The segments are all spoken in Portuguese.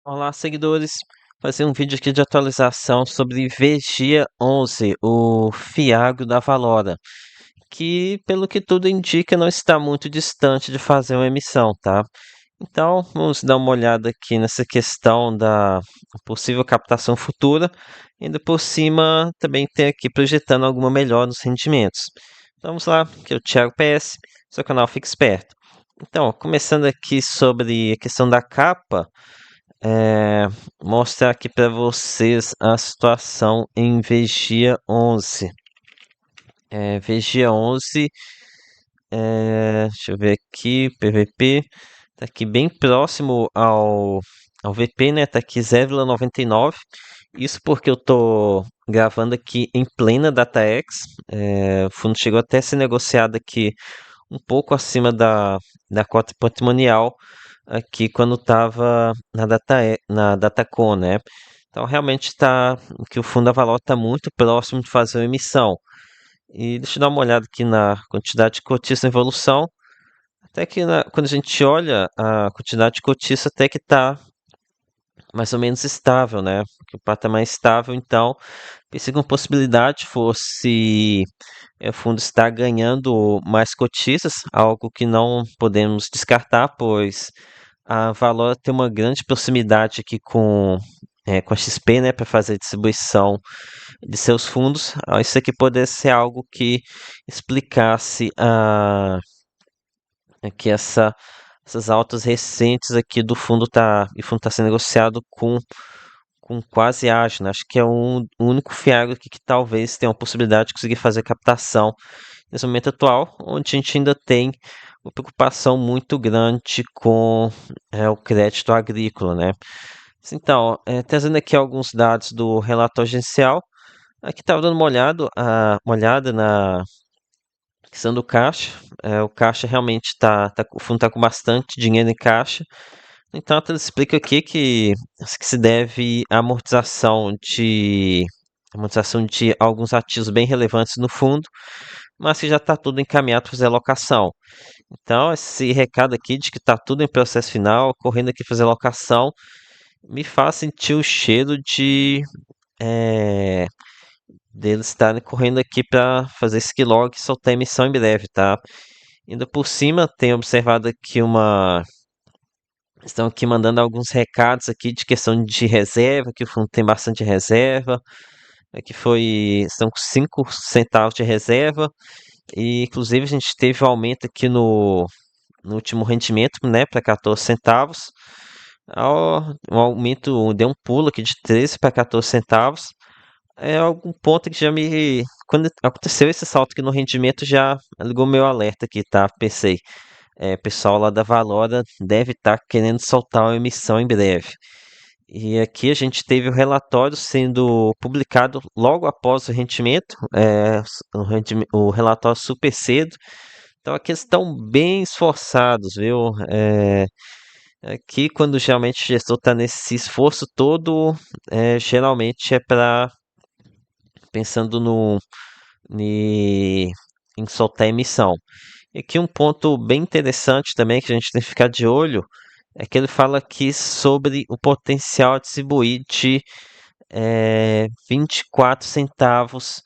Olá, seguidores. Fazer um vídeo aqui de atualização sobre Vigia 11, o Fiago da Valora, que, pelo que tudo indica, não está muito distante de fazer uma emissão, tá? Então, vamos dar uma olhada aqui nessa questão da possível captação futura. Ainda por cima, também tem aqui projetando alguma melhora nos rendimentos. Então, vamos lá, que é o Thiago PS, seu canal Fique Esperto. Então, começando aqui sobre a questão da capa, é, mostrar aqui para vocês a situação em Vigia 11. Vigia 11, deixa eu ver aqui, PVP, tá aqui bem próximo ao VP, né? Tá aqui 0,99. Isso porque eu tô gravando aqui em plena DataX. O fundo chegou até a ser negociado aqui um pouco acima da cota patrimonial aqui quando estava na Datacon, né? Então realmente está que o fundo Avalor está muito próximo de fazer uma emissão. E deixa eu dar uma olhada aqui na quantidade de cotistas em evolução. Até que quando a gente olha a quantidade de cotistas, até que está mais ou menos estável, né? Porque o patamar é estável, então pensei que uma possibilidade fosse o fundo estar ganhando mais cotistas, algo que não podemos descartar, pois a Valora tem uma grande proximidade aqui com a XP, né, para fazer a distribuição de seus fundos. Isso aqui poderia ser algo que explicasse aqui essas altas recentes aqui do fundo e o fundo está sendo negociado com quase ágil, né? Acho que é o único fiago aqui que talvez tenha uma possibilidade de conseguir fazer captação nesse momento atual, onde a gente ainda tem uma preocupação muito grande com o crédito agrícola, né? Então, trazendo aqui alguns dados do relatório gerencial, aqui estava dando uma olhada na questão do caixa. O caixa realmente o fundo está com bastante dinheiro em caixa. No entanto, ele explica aqui que se deve à amortização de alguns ativos bem relevantes no fundo, mas que já está tudo encaminhado para fazer alocação. Então, esse recado aqui de que está tudo em processo final, correndo aqui fazer alocação, me faz sentir o cheiro é, deles estarem correndo aqui para fazer esse log e soltar a emissão em breve, tá? Ainda por cima, tenho observado aqui Estão aqui mandando alguns recados aqui de questão de reserva, que o fundo tem bastante reserva, estão com 5 centavos de reserva, e inclusive a gente teve um aumento aqui no último rendimento, né, para 14 centavos. Um aumento, deu um pulo aqui de 13 para 14 centavos. É algum ponto que já me. Quando aconteceu esse salto aqui no rendimento, já ligou meu alerta aqui, tá? Pensei, pessoal lá da Valora deve estar querendo soltar uma emissão em breve. E aqui a gente teve o relatório sendo publicado logo após o rendimento, o relatório super cedo. Então aqui eles estão bem esforçados, viu? Aqui, quando geralmente o gestor está nesse esforço todo, geralmente é para pensando ni- em soltar emissão. E aqui um ponto bem interessante também que a gente tem que ficar de olho é que ele fala aqui sobre o potencial a distribuir de 24 centavos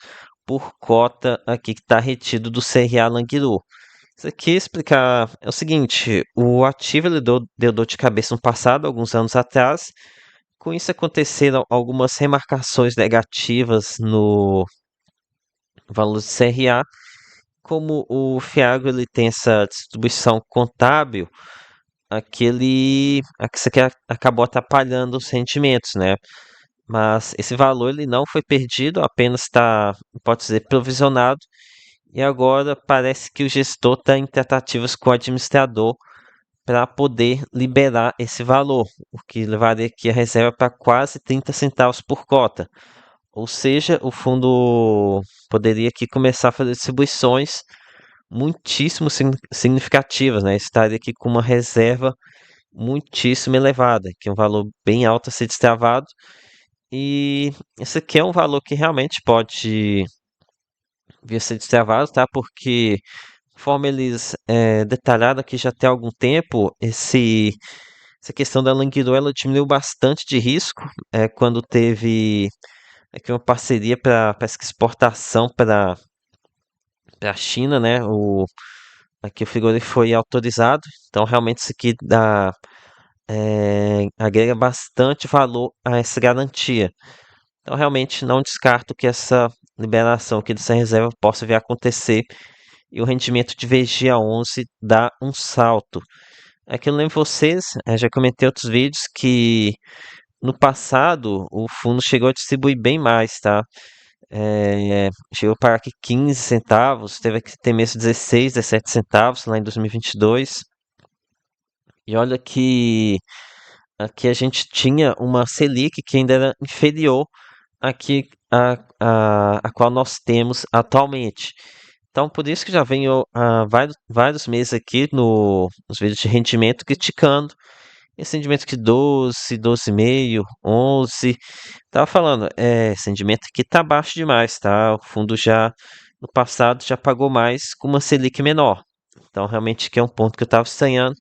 por cota aqui que está retido do CRA Languiru. Isso aqui explicar é o seguinte, o ativo ele deu dor de cabeça no passado, alguns anos atrás. Com isso aconteceram algumas remarcações negativas no valor do CRA. Como o Fiagro ele tem essa distribuição contábil, isso aqui acabou atrapalhando os rendimentos, né? Mas esse valor ele não foi perdido, apenas está, pode dizer, provisionado. E agora parece que o gestor está em tratativas com o administrador para poder liberar esse valor, o que levaria aqui a reserva para quase 30 centavos por cota. Ou seja, o fundo poderia aqui começar a fazer distribuições muitíssimo significativas, né? Estaria aqui com uma reserva muitíssimo elevada, que é um valor bem alto a ser destravado. E esse aqui é um valor que realmente pode vir a ser destravado, tá? Porque, conforme eles detalharam aqui já tem algum tempo, essa questão da Languido, ela diminuiu bastante de risco, quando teve aqui uma parceria para exportação para a China, né? Aqui o frigorífico foi autorizado, então realmente isso aqui agrega bastante valor a essa garantia. Então realmente não descarto que essa liberação aqui dessa reserva possa vir a acontecer e o rendimento de VGA11 dá um salto. Aqui eu lembro vocês, já comentei em outros vídeos que no passado o fundo chegou a distribuir bem mais, tá? Chegou para aqui 15 centavos, teve que ter mesmo 16, 17 centavos lá em 2022. E olha que aqui a gente tinha uma Selic que ainda era inferior aqui a qual nós temos atualmente. Então, por isso que já venho há vários meses aqui nos vídeos de rendimento criticando esse rendimento que 12, 12,5, 11. Tava falando, esse rendimento aqui tá baixo demais, tá? O fundo já, no passado, já pagou mais com uma Selic menor. Então, realmente, que é um ponto que eu estava estranhando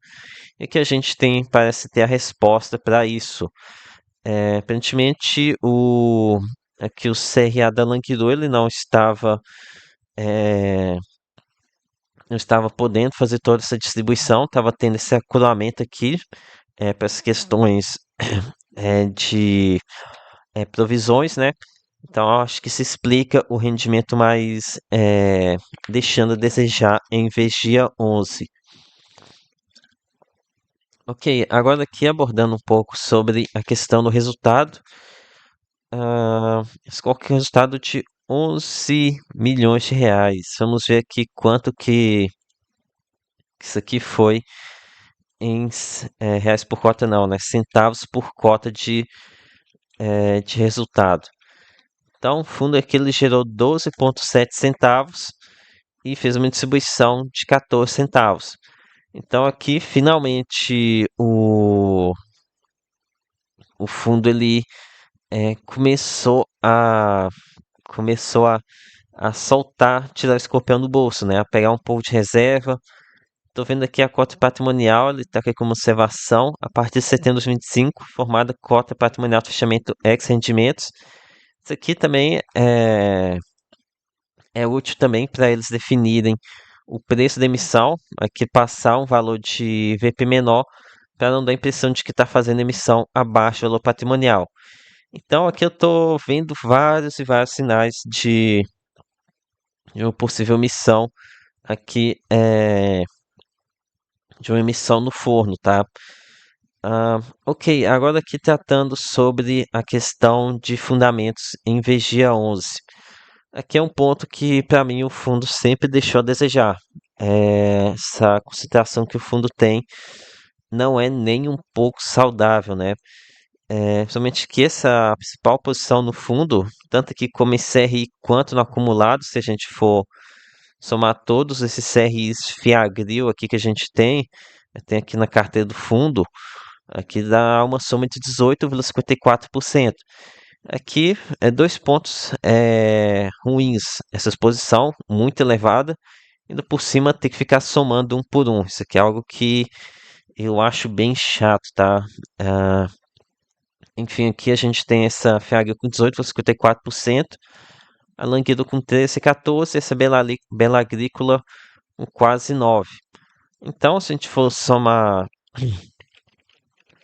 e que a gente tem, parece ter a resposta para isso. Aparentemente, aqui o CRA da Languido, ele é, não estava podendo fazer toda essa distribuição, estava tendo esse acumulamento aqui para as questões de provisões, né? Então, eu acho que se explica o rendimento mais deixando a desejar em Vigia 11. Ok, agora aqui abordando um pouco sobre a questão do resultado. Qual que é o resultado de 11 milhões de reais? Vamos ver aqui quanto que isso aqui foi em reais por cota, não, né? Centavos por cota de resultado. Então, o fundo aqui ele gerou 12,7 centavos e fez uma distribuição de 14 centavos. Então, aqui finalmente o fundo ele começou a soltar, tirar o escorpião do bolso, né? A pegar um pouco de reserva. Estou vendo aqui a cota patrimonial, ele está aqui como observação, a partir de setembro de 2025, formada cota patrimonial de fechamento ex-rendimentos. Isso aqui também é útil também para eles definirem o preço da emissão, aqui passar um valor de VP menor, para não dar a impressão de que está fazendo emissão abaixo do valor patrimonial. Então aqui eu estou vendo vários e vários sinais de uma possível emissão aqui, de uma emissão no forno, tá? Ok, agora aqui tratando sobre a questão de fundamentos em Vigia 11. Aqui é um ponto que, para mim, o fundo sempre deixou a desejar. Essa concentração que o fundo tem não é nem um pouco saudável, né? Principalmente que essa principal posição no fundo, tanto aqui como em CRI quanto no acumulado, se a gente for somar todos esses CRIs Fiagril aqui que a gente tem aqui na carteira do fundo, aqui dá uma soma de 18,54%. Aqui é dois pontos ruins. Essa exposição muito elevada, ainda por cima ter que ficar somando um por um. Isso aqui é algo que eu acho bem chato, tá? Ah, enfim, aqui a gente tem essa FEAG com 18,54%, a Languido com 13,14%, essa Bela Agrícola com quase 9%. Então, se a gente for somar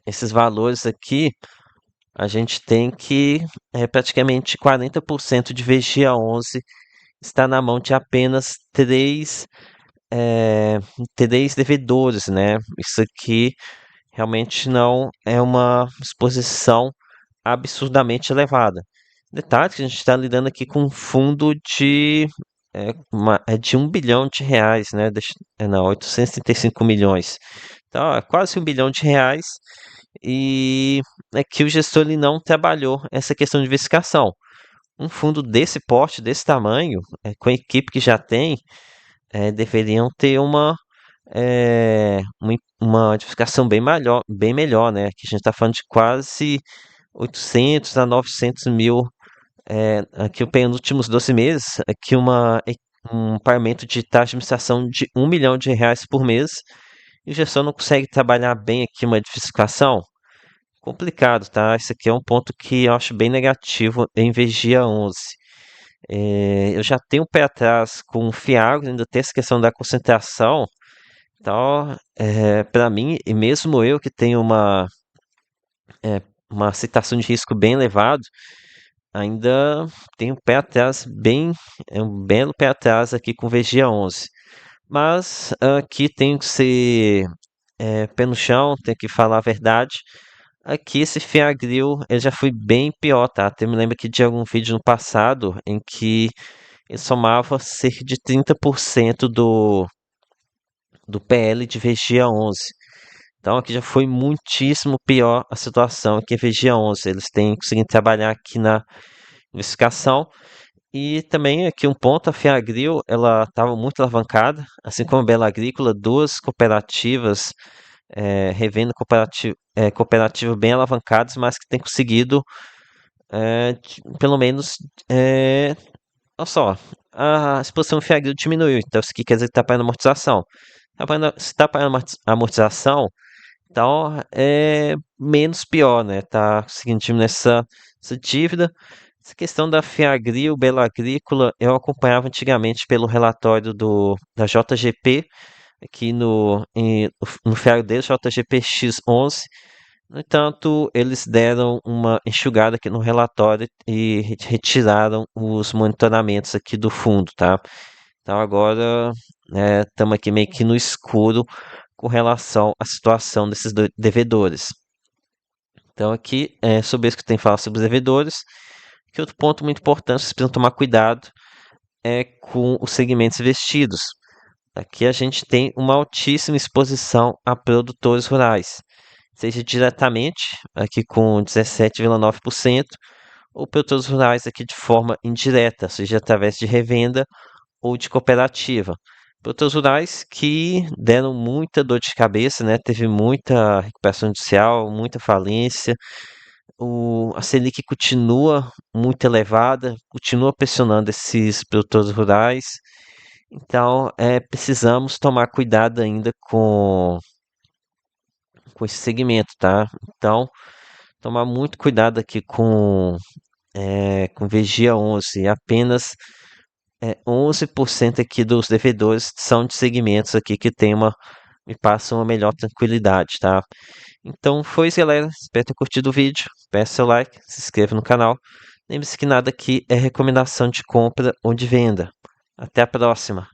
esses valores aqui, a gente tem que praticamente 40% de VGA 11 está na mão de apenas três devedores, né? Isso aqui realmente não é uma exposição absurdamente elevada. Detalhe que a gente está lidando aqui com um fundo de 1 bilhão de reais, né? Não, 835 milhões. Então, é quase 1 bilhão de reais. E é que o gestor ele não trabalhou essa questão de diversificação. Um fundo desse porte, desse tamanho, com a equipe que já tem, deveriam ter uma diversificação bem melhor, né? Aqui a gente está falando de quase 800 a 900 mil. Aqui eu peguei nos últimos 12 meses, aqui um pagamento de taxa de administração de 1 milhão de reais por mês e o gestor não consegue trabalhar bem aqui uma diversificação, complicado, tá? Esse aqui é um ponto que eu acho bem negativo em Vigia 11. Eu já tenho um pé atrás com o Fiagro, ainda tem essa questão da concentração. Então, para mim, e mesmo eu que tenho é, uma aceitação de risco bem elevado, ainda tenho um pé atrás um belo pé atrás aqui com o Vigia 11. Mas aqui tem que ser pé no chão, tem que falar a verdade. Aqui esse Fiagril, ele já foi bem pior, tá? Eu me lembro aqui de algum vídeo no passado em que ele somava cerca de 30% do PL de Vigia 11. Então aqui já foi muitíssimo pior a situação aqui em Vigia 11. Eles têm conseguido trabalhar aqui na investigação. E também aqui um ponto, a Fiagril, ela estava muito alavancada, assim como a Bela Agrícola, duas cooperativas, revenda cooperativa bem alavancadas, mas que têm conseguido, pelo menos, olha só, a exposição do Fiagril diminuiu, então isso aqui quer dizer que está pagando amortização. Se está pagando amortização, então é menos pior, né? Tá conseguindo diminuir essa dívida. Essa questão da Fiagril, Bela Agrícola, eu acompanhava antigamente pelo relatório da JGP, aqui no Fiagro deles, JGP-X11. No entanto, eles deram uma enxugada aqui no relatório e retiraram os monitoramentos aqui do fundo, tá? Então agora estamos aqui meio que no escuro com relação à situação desses devedores. Então aqui é sobre isso que tem que falar sobre os devedores. Que outro ponto muito importante, vocês precisam tomar cuidado é com os segmentos investidos. Aqui a gente tem uma altíssima exposição a produtores rurais, seja diretamente, aqui com 17,9%, ou produtores rurais aqui de forma indireta, seja através de revenda ou de cooperativa. Produtores rurais que deram muita dor de cabeça, né? Teve muita recuperação judicial, muita falência. A Selic continua muito elevada, continua pressionando esses produtores rurais. Então, precisamos tomar cuidado ainda com esse segmento, tá? Então, tomar muito cuidado aqui com Vigia 11. Apenas 11% aqui dos devedores são de segmentos aqui que me passam uma melhor tranquilidade, tá? Então foi isso, galera. Espero ter curtido o vídeo. Peça seu like, se inscreva no canal. Lembre-se que nada aqui é recomendação de compra ou de venda. Até a próxima!